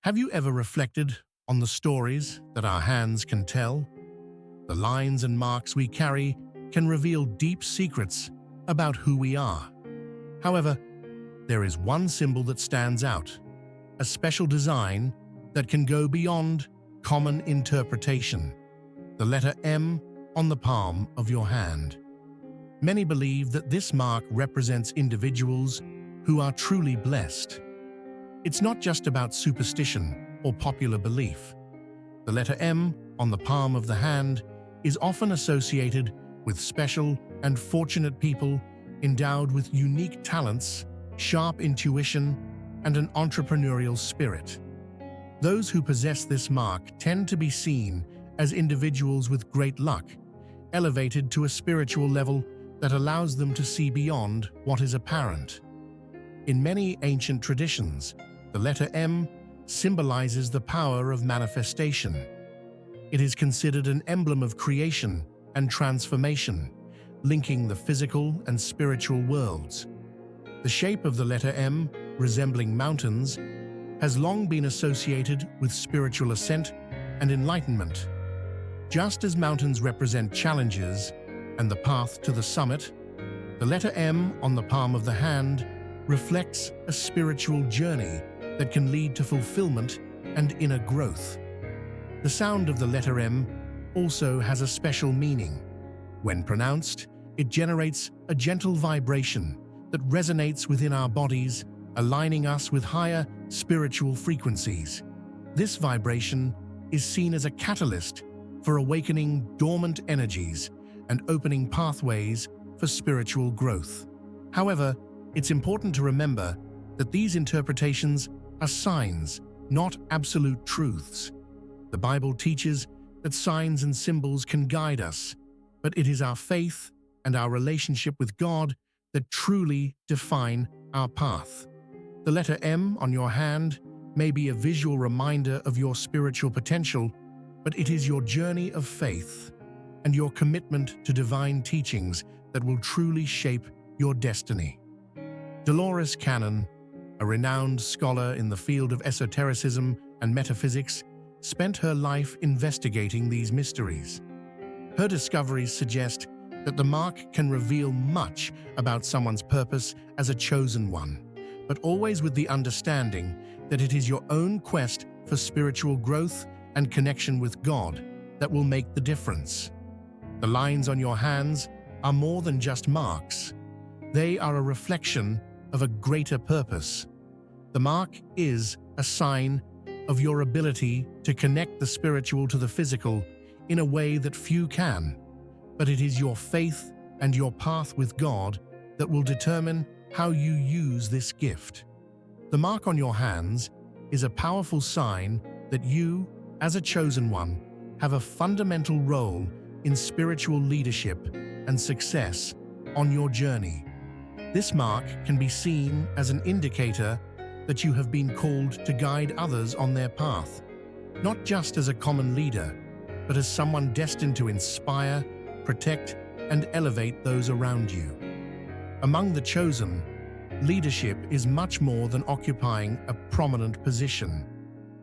Have you ever reflected on the stories that our hands can tell? The lines and marks we carry can reveal deep secrets about who we are. However, there is one symbol that stands out, a special design that can go beyond common interpretation: the letter M on the palm of your hand. Many believe that this mark represents individuals who are truly blessed. It's not just about superstition or popular belief. The letter M on the palm of the hand is often associated with special and fortunate people endowed with unique talents, sharp intuition, and an entrepreneurial spirit. Those who possess this mark tend to be seen as individuals with great luck, elevated to a spiritual level that allows them to see beyond what is apparent. In many ancient traditions, the letter M symbolizes the power of manifestation. It is considered an emblem of creation and transformation, linking the physical and spiritual worlds. The shape of the letter M, resembling mountains, has long been associated with spiritual ascent and enlightenment. Just as mountains represent challenges and the path to the summit, the letter M on the palm of the hand reflects a spiritual journey that can lead to fulfillment and inner growth. The sound of the letter M also has a special meaning. When pronounced, it generates a gentle vibration that resonates within our bodies, aligning us with higher spiritual frequencies. This vibration is seen as a catalyst for awakening dormant energies and opening pathways for spiritual growth. However, it's important to remember that these interpretations are signs, not absolute truths. The Bible teaches that signs and symbols can guide us, but it is our faith and our relationship with God that truly define our path. The letter M on your hand may be a visual reminder of your spiritual potential, but it is your journey of faith and your commitment to divine teachings that will truly shape your destiny. Dolores Cannon, a renowned scholar in the field of esotericism and metaphysics, spent her life investigating these mysteries. Her discoveries suggest that the mark can reveal much about someone's purpose as a chosen one, but always with the understanding that it is your own quest for spiritual growth and connection with God that will make the difference. The lines on your hands are more than just marks. They are a reflection of a greater purpose. The mark is a sign of your ability to connect the spiritual to the physical in a way that few can, but it is your faith and your path with God that will determine how you use this gift. The mark on your hands is a powerful sign that you, as a chosen one, have a fundamental role in spiritual leadership and success on your journey. This mark can be seen as an indicator that you have been called to guide others on their path, not just as a common leader, but as someone destined to inspire, protect, and elevate those around you. Among the chosen, leadership is much more than occupying a prominent position.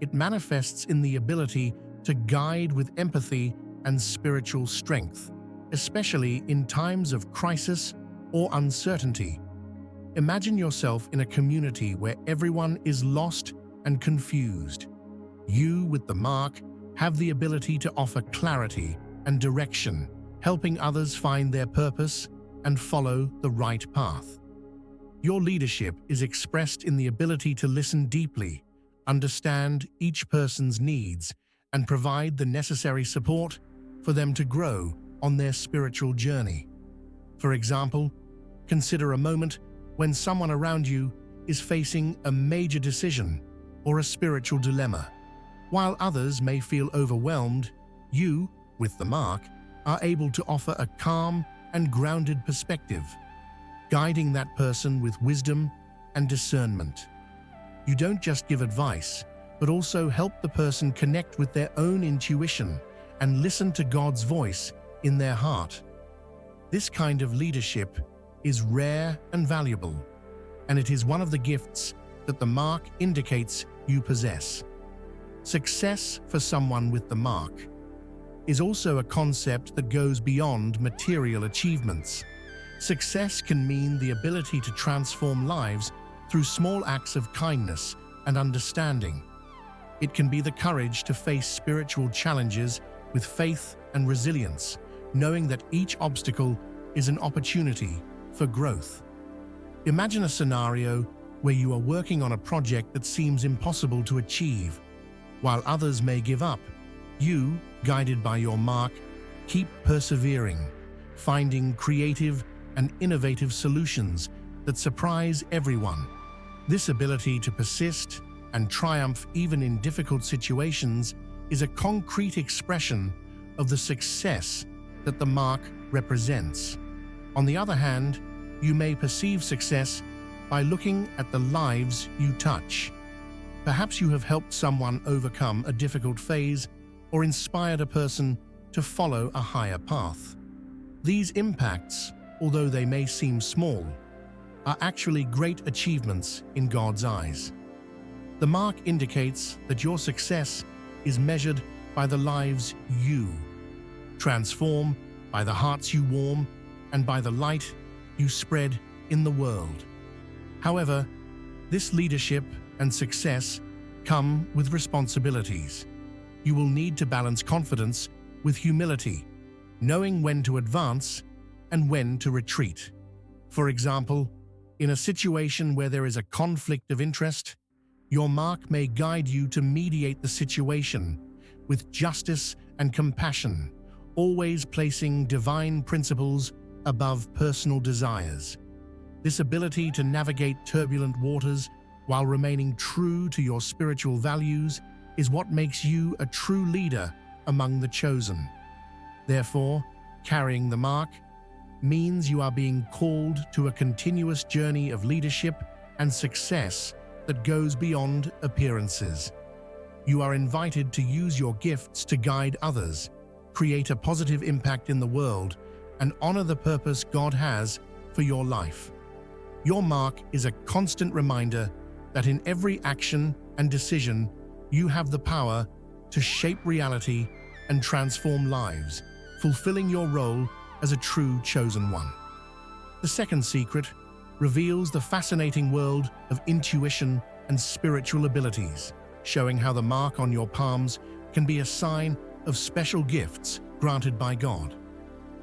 It manifests in the ability to guide with empathy and spiritual strength, especially in times of crisis or uncertainty. Imagine yourself in a community where everyone is lost and confused. You, with the mark, have the ability to offer clarity and direction, helping others find their purpose and follow the right path. Your leadership is expressed in the ability to listen deeply, understand each person's needs, and provide the necessary support for them to grow on their spiritual journey. For example, consider a moment when someone around you is facing a major decision or a spiritual dilemma. While others may feel overwhelmed, you, with the mark, are able to offer a calm and grounded perspective, guiding that person with wisdom and discernment. You don't just give advice, but also help the person connect with their own intuition and listen to God's voice in their heart. This kind of leadership is rare and valuable, and it is one of the gifts that the mark indicates you possess. Success for someone with the mark is also a concept that goes beyond material achievements. Success can mean the ability to transform lives through small acts of kindness and understanding. It can be the courage to face spiritual challenges with faith and resilience, knowing that each obstacle is an opportunity for growth. Imagine a scenario where you are working on a project that seems impossible to achieve. While others may give up, you, guided by your mark, keep persevering, finding creative and innovative solutions that surprise everyone. This ability to persist and triumph even in difficult situations is a concrete expression of the success that the mark represents. On the other hand, you may perceive success by looking at the lives you touch. Perhaps you have helped someone overcome a difficult phase or inspired a person to follow a higher path. These impacts, although they may seem small, are actually great achievements in God's eyes. The mark indicates that your success is measured by the lives you transform, by the hearts you warm, and by the light you spread in the world. However, this leadership and success come with responsibilities. You will need to balance confidence with humility, knowing when to advance and when to retreat. For example, in a situation where there is a conflict of interest, your mark may guide you to mediate the situation with justice and compassion, always placing divine principles above personal desires. This ability to navigate turbulent waters while remaining true to your spiritual values is what makes you a true leader among the chosen. Therefore, carrying the mark means you are being called to a continuous journey of leadership and success that goes beyond appearances. You are invited to use your gifts to guide others, create a positive impact in the world, and honor the purpose God has for your life. Your mark is a constant reminder that in every action and decision, you have the power to shape reality and transform lives, fulfilling your role as a true chosen one. The second secret reveals the fascinating world of intuition and spiritual abilities, showing how the mark on your palms can be a sign of special gifts granted by God.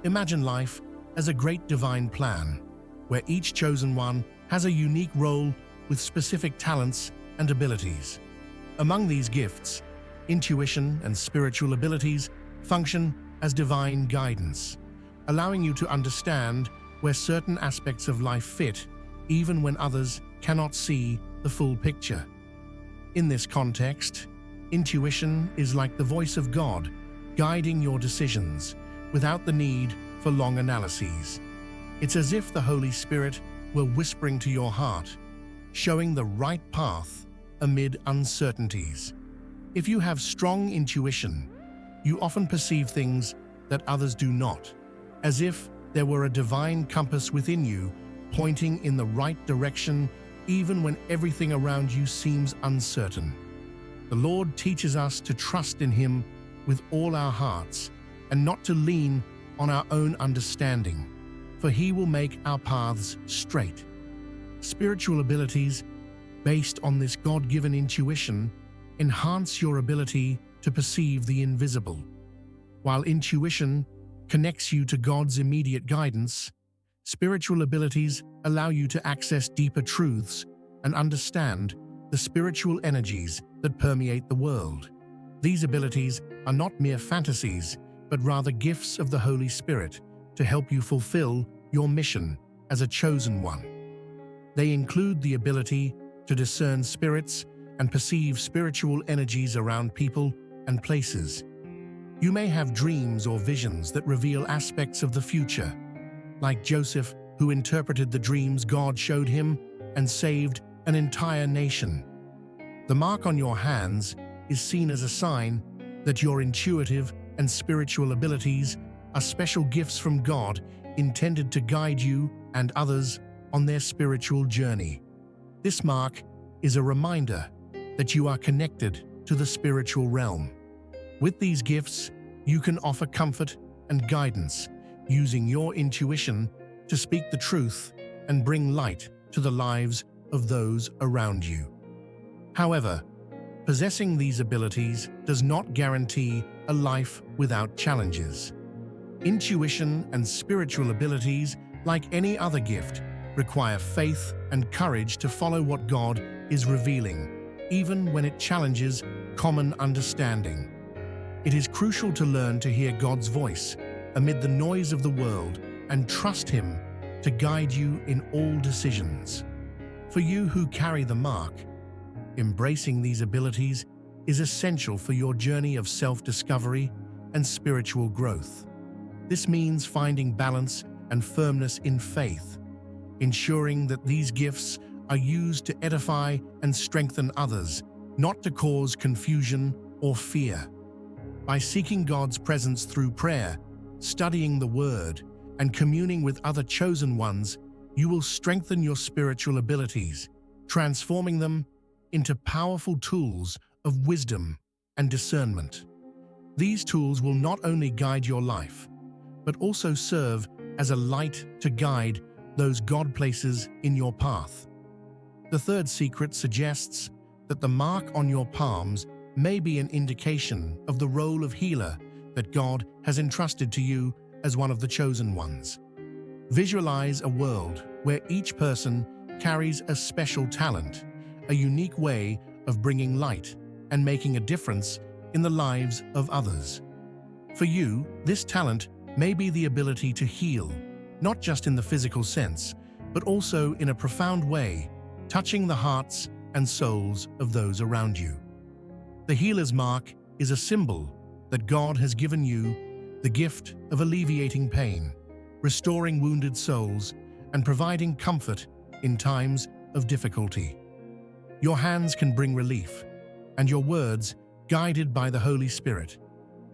Imagine life as a great divine plan, where each chosen one has a unique role with specific talents and abilities. Among these gifts, intuition and spiritual abilities function as divine guidance, allowing you to understand where certain aspects of life fit, even when others cannot see the full picture. In this context, intuition is like the voice of God, guiding your decisions without the need for long analyses. It's as if the Holy Spirit were whispering to your heart, showing the right path amid uncertainties. If you have strong intuition, you often perceive things that others do not, as if there were a divine compass within you, pointing in the right direction even when everything around you seems uncertain. The Lord teaches us to trust in Him with all our hearts and not to lean on our own understanding, for He will make our paths straight. Spiritual abilities, based on this God-given intuition, enhance your ability to perceive the invisible. While intuition connects you to God's immediate guidance, spiritual abilities allow you to access deeper truths and understand the spiritual energies that permeate the world. These abilities are not mere fantasies, but rather gifts of the Holy Spirit to help you fulfill your mission as a chosen one. They include the ability to discern spirits and perceive spiritual energies around people and places. You may have dreams or visions that reveal aspects of the future, like Joseph, who interpreted the dreams God showed him and saved an entire nation. The mark on your hands is seen as a sign that your intuitive and spiritual abilities are special gifts from God intended to guide you and others on their spiritual journey. This mark is a reminder that you are connected to the spiritual realm. With these gifts, you can offer comfort and guidance, using your intuition to speak the truth and bring light to the lives of those around you. However, possessing these abilities does not guarantee a life without challenges. Intuition and spiritual abilities, like any other gift, require faith and courage to follow what God is revealing, even when it challenges common understanding. It is crucial to learn to hear God's voice amid the noise of the world and trust Him to guide you in all decisions. For you who carry the mark, embracing these abilities is essential for your journey of self-discovery and spiritual growth. This means finding balance and firmness in faith, ensuring that these gifts are used to edify and strengthen others, not to cause confusion or fear. By seeking God's presence through prayer, studying the Word, and communing with other chosen ones, you will strengthen your spiritual abilities, transforming them into powerful tools of wisdom and discernment. These tools will not only guide your life, but also serve as a light to guide those God places in your path. The third secret suggests that the mark on your palms may be an indication of the role of healer that God has entrusted to you as one of the chosen ones. Visualize a world where each person carries a special talent, a unique way of bringing light and making a difference in the lives of others. For you, this talent may be the ability to heal, not just in the physical sense, but also in a profound way, touching the hearts and souls of those around you. The healer's mark is a symbol that God has given you the gift of alleviating pain, restoring wounded souls, and providing comfort in times of difficulty. Your hands can bring relief, and your words, guided by the Holy Spirit,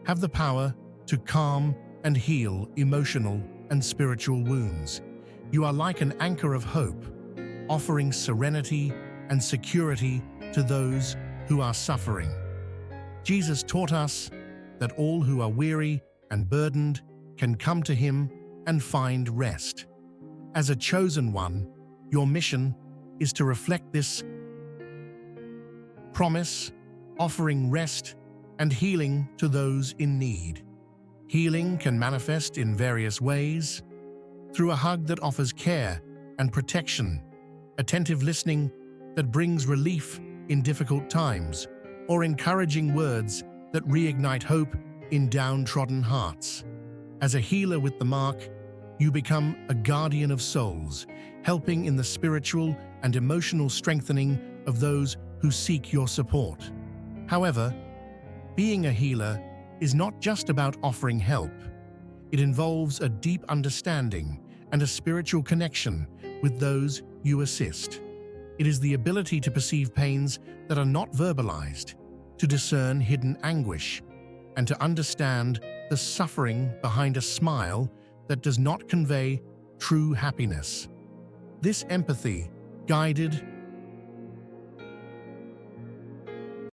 have the power to calm and heal emotional and spiritual wounds. You are like an anchor of hope, offering serenity and security to those who are suffering. Jesus taught us that all who are weary and burdened can come to Him and find rest. As a chosen one, your mission is to reflect this promise, offering rest and healing to those in need. Healing can manifest in various ways: through a hug that offers care and protection, attentive listening that brings relief in difficult times, or encouraging words that reignite hope in downtrodden hearts. As a healer with the mark, you become a guardian of souls, helping in the spiritual and emotional strengthening of those who seek your support. However, being a healer is not just about offering help. It involves a deep understanding and a spiritual connection with those you assist. It is the ability to perceive pains that are not verbalized, to discern hidden anguish, and to understand the suffering behind a smile that does not convey true happiness. This empathy, guided